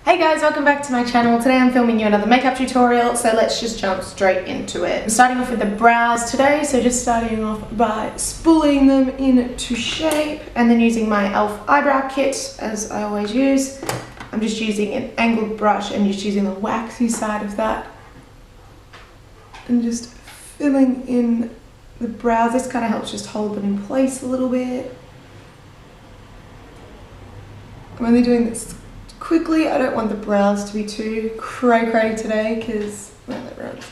Hey guys, welcome back to my channel. Today I'm filming you another makeup tutorial, so let's just jump straight into it. I'm starting off with the brows today, so just starting off by spooling them into shape and then using my e.l.f. eyebrow kit as I always use. I'm just using an angled brush and just using the waxy side of that and just filling in the brows. This kind of helps just hold them in place a little bit. I'm only doing this quickly. I don't want the brows to be too cray today because there's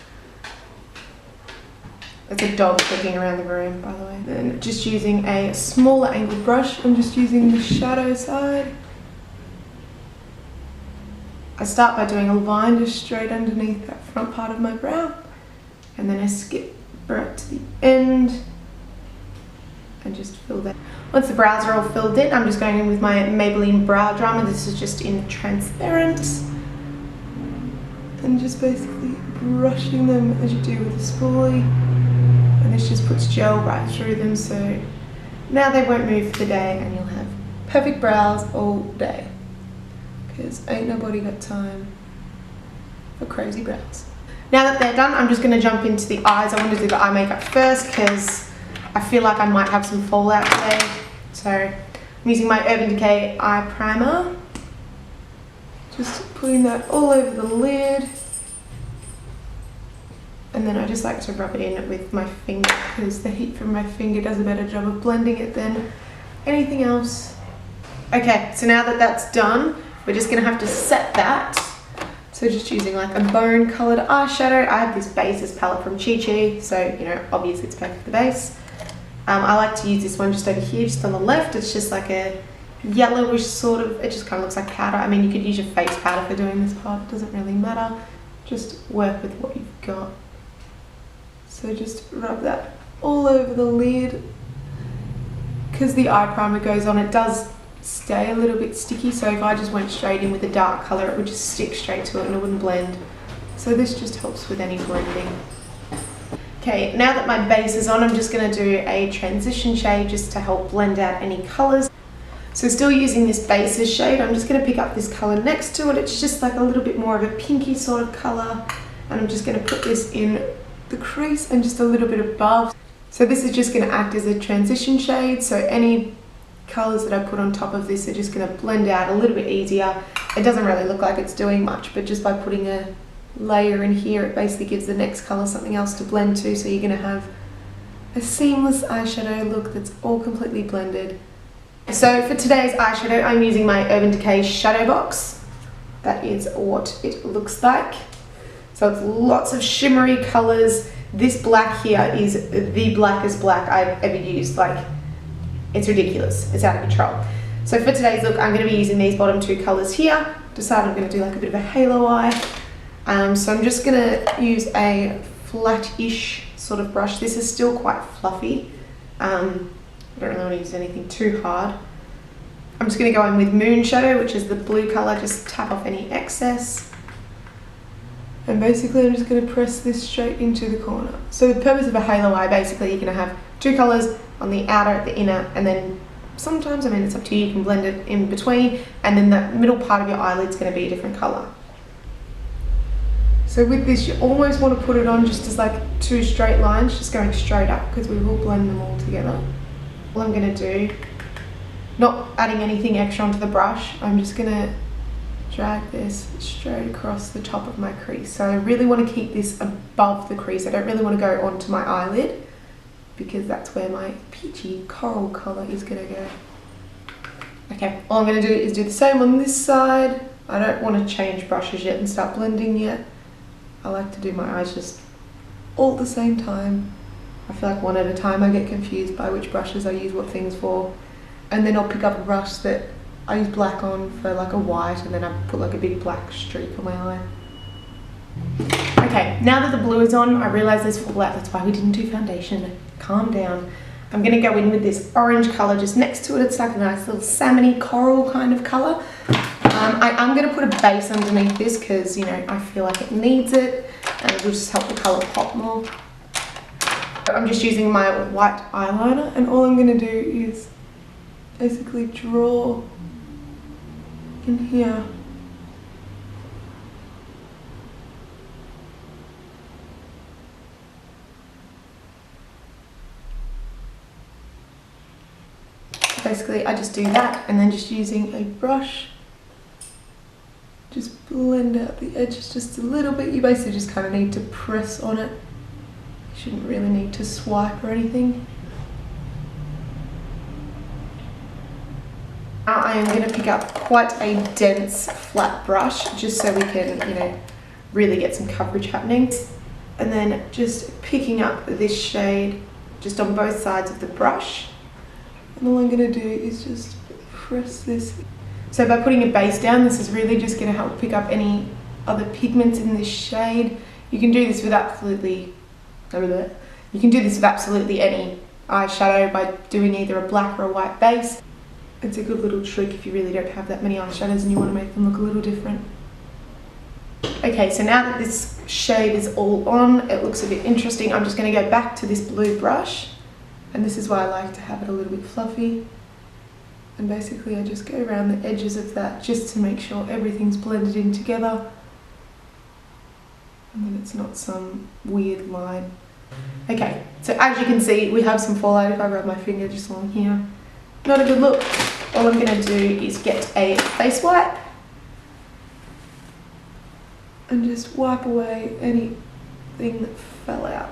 a dog clicking around the room, by the way. Then just using a smaller angled brush, I'm just using the shadow side. I start by doing a line just straight underneath that front part of my brow, and then I skip right to the end and just fill that. Once the brows are all filled in, I'm just going in with my Maybelline Brow Drama. This is just in transparent. And just basically brushing them as you do with a spoolie. And this just puts gel right through them, so now they won't move for the day and you'll have perfect brows all day. Because ain't nobody got time for crazy brows. Now that they're done, I'm just going to jump into the eyes. I want to do the eye makeup first because I feel like I might have some fallout today. So I'm using my Urban Decay eye primer. Just putting that all over the lid. And then I just like to rub it in with my finger because the heat from my finger does a better job of blending it than anything else. Okay, so now that that's done, we're just going to have to set that. So just using like a bone coloured eyeshadow. I have this Bases palette from Chi, so you know, obviously it's perfect for the base. I like to use this one just over here, just on the left. It's just like a yellowish sort of, it just kind of looks like powder. I mean, you could use your face powder for doing this part, it doesn't really matter. Just work with what you've got. So just rub that all over the lid. Because the eye primer goes on, it does stay a little bit sticky, so if I just went straight in with a dark colour, it would just stick straight to it and it wouldn't blend. So this just helps with any blending. Okay, now that my base is on, I'm just going to do a transition shade just to help blend out any colours. So still using this Bases shade, I'm just going to pick up this colour next to it. It's just like a little bit more of a pinky sort of colour. And I'm just going to put this in the crease and just a little bit above. So this is just going to act as a transition shade. So any colours that I put on top of this are just going to blend out a little bit easier. It doesn't really look like it's doing much, but just by putting a layer in here, it basically gives the next colour something else to blend to, so you're going to have a seamless eyeshadow look that's all completely blended. So for today's eyeshadow, I'm using my Urban Decay shadow box. That is what it looks like. So it's lots of shimmery colours. This black here is the blackest black I've ever used. Like, it's ridiculous. It's out of control. So for today's look, I'm going to be using these bottom two colours here. Decided I'm going to do like a bit of a halo eye. So I'm just going to use a flat-ish sort of brush. This is still quite fluffy. I don't really want to use anything too hard. I'm just going to go in with Moon Shadow, which is the blue colour. Just tap off any excess. And basically I'm just going to press this straight into the corner. So the purpose of a halo eye, basically you're going to have two colours on the outer, the inner, and then sometimes, I mean it's up to you, you can blend it in between, and then the middle part of your eyelid's going to be a different colour. So with this, you almost want to put it on just as like two straight lines, just going straight up, because we will blend them all together. All I'm going to do, not adding anything extra onto the brush, I'm just going to drag this straight across the top of my crease. So I really want to keep this above the crease. I don't really want to go onto my eyelid, because that's where my peachy coral colour is going to go. Okay, all I'm going to do is do the same on this side. I don't want to change brushes yet and start blending yet. I like to do my eyes just all at the same time. I feel like one at a time I get confused by which brushes I use what things for. And then I'll pick up a brush that I use black on for like a white, and then I put like a big black streak on my eye. Okay, now that the blue is on, I realise there's fallout. That's why we didn't do foundation. Calm down. I'm going to go in with this orange colour just next to it. It's like a nice little salmony coral kind of colour. I am going to put a base underneath this because, you know, I feel like it needs it, and it will just help the colour pop more. I'm just using my white eyeliner, and all I'm going to do is basically draw in here basically I just do that, and then just using a brush, just blend out the edges just a little bit. You basically just kind of need to press on it. You shouldn't really need to swipe or anything. Now I am going to pick up quite a dense flat brush just so we can, you know, really get some coverage happening. And then just picking up this shade just on both sides of the brush. And all I'm going to do is just press this. So by putting a base down, this is really just going to help pick up any other pigments in this shade. You can do this with absolutely any eyeshadow by doing either a black or a white base. It's a good little trick if you really don't have that many eyeshadows and you want to make them look a little different. Okay, so now that this shade is all on, it looks a bit interesting. I'm just going to go back to this blue brush, and this is why I like to have it a little bit fluffy. And basically I just go around the edges of that just to make sure everything's blended in together, and then it's not some weird line. Okay, so as you can see, we have some fallout if I rub my finger just along here. Not a good look. All I'm going to do is get a face wipe and just wipe away anything that fell out.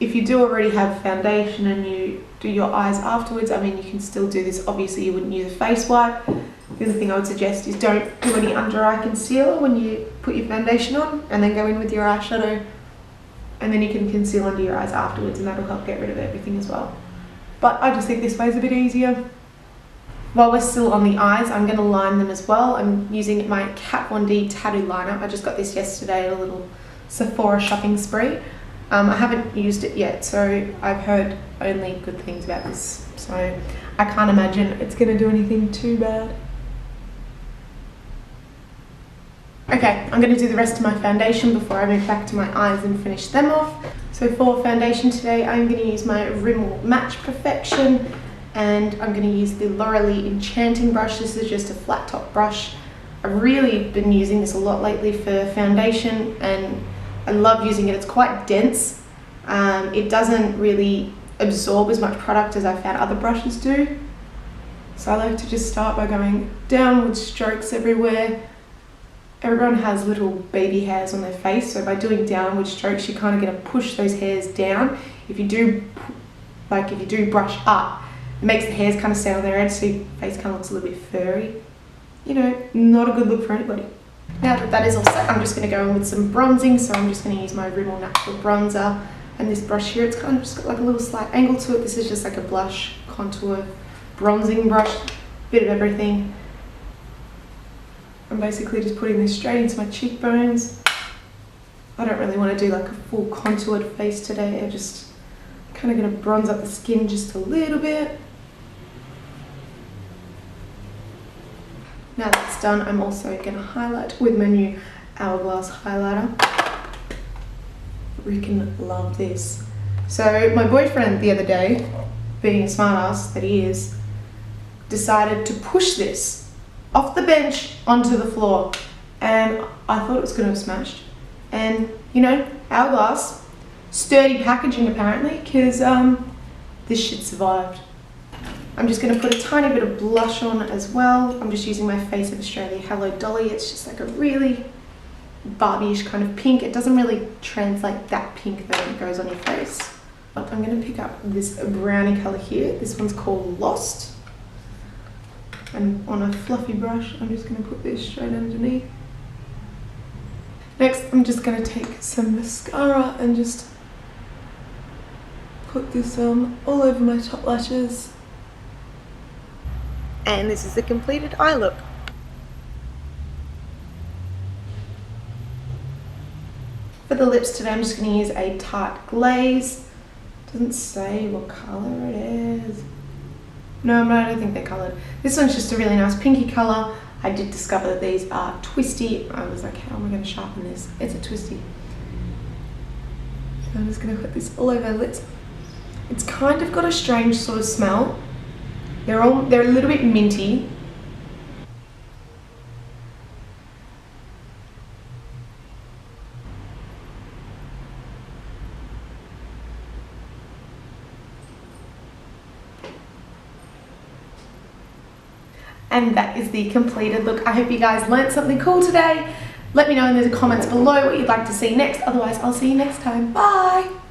If you do already have foundation and you do your eyes afterwards, I mean, you can still do this. Obviously you wouldn't use a face wipe. The other thing I would suggest is don't do any under eye concealer when you put your foundation on, and then go in with your eyeshadow, and then you can conceal under your eyes afterwards, and that'll help get rid of everything as well. But I just think this way is a bit easier. While we're still on the eyes, I'm going to line them as well. I'm using my Kat Von D tattoo liner. I just got this yesterday at a little Sephora shopping spree. I haven't used it yet, so I've heard only good things about this. So I can't imagine it's going to do anything too bad. Okay, I'm going to do the rest of my foundation before I move back to my eyes and finish them off. So for foundation today, I'm going to use my Rimmel Match Perfection, and I'm going to use the L'Oreal Enchanting brush. This is just a flat top brush. I've really been using this a lot lately for foundation, and I love using it. It's quite dense. It doesn't really absorb as much product as I've found other brushes do. So I like to just start by going downward strokes everywhere. Everyone has little baby hairs on their face, so by doing downward strokes, you're kind of going to push those hairs down. If you do brush up, it makes the hairs kind of stay on their edge, so your face kind of looks a little bit furry. You know, not a good look for anybody. Now that that is all set, I'm just going to go in with some bronzing. So I'm just going to use my Rimmel Natural Bronzer, and this brush here, it's kind of just got like a little slight angle to it. This is just like a blush, contour, bronzing brush, bit of everything. I'm basically just putting this straight into my cheekbones. I don't really want to do like a full contoured face today. I'm just kind of going to bronze up the skin just a little bit. Now that's done, I'm also going to highlight with my new Hourglass highlighter. Freaking love this. So my boyfriend the other day, being a smartass that he is, decided to push this off the bench onto the floor, and I thought it was going to have smashed. And you know, Hourglass, sturdy packaging apparently, because this shit survived. I'm just going to put a tiny bit of blush on as well. I'm just using my Face of Australia Hello Dolly. It's just like a really Barbie-ish kind of pink. It doesn't really translate that pink that it goes on your face. But I'm going to pick up this brownie colour here. This one's called Lost. And on a fluffy brush, I'm just going to put this straight underneath. Next, I'm just going to take some mascara and just put this all over my top lashes. And this is the completed eye look. For the lips today, I'm just going to use a Tarte Glaze. Doesn't say what colour it is. No, I don't think they're coloured. This one's just a really nice pinky colour. I did discover that these are twisty. I was like, how am I going to sharpen this? It's a twisty. So I'm just going to put this all over my lips. It's kind of got a strange sort of smell. They're a little bit minty. And that is the completed look. I hope you guys learned something cool today. Let me know in the comments below what you'd like to see next. Otherwise, I'll see you next time. Bye!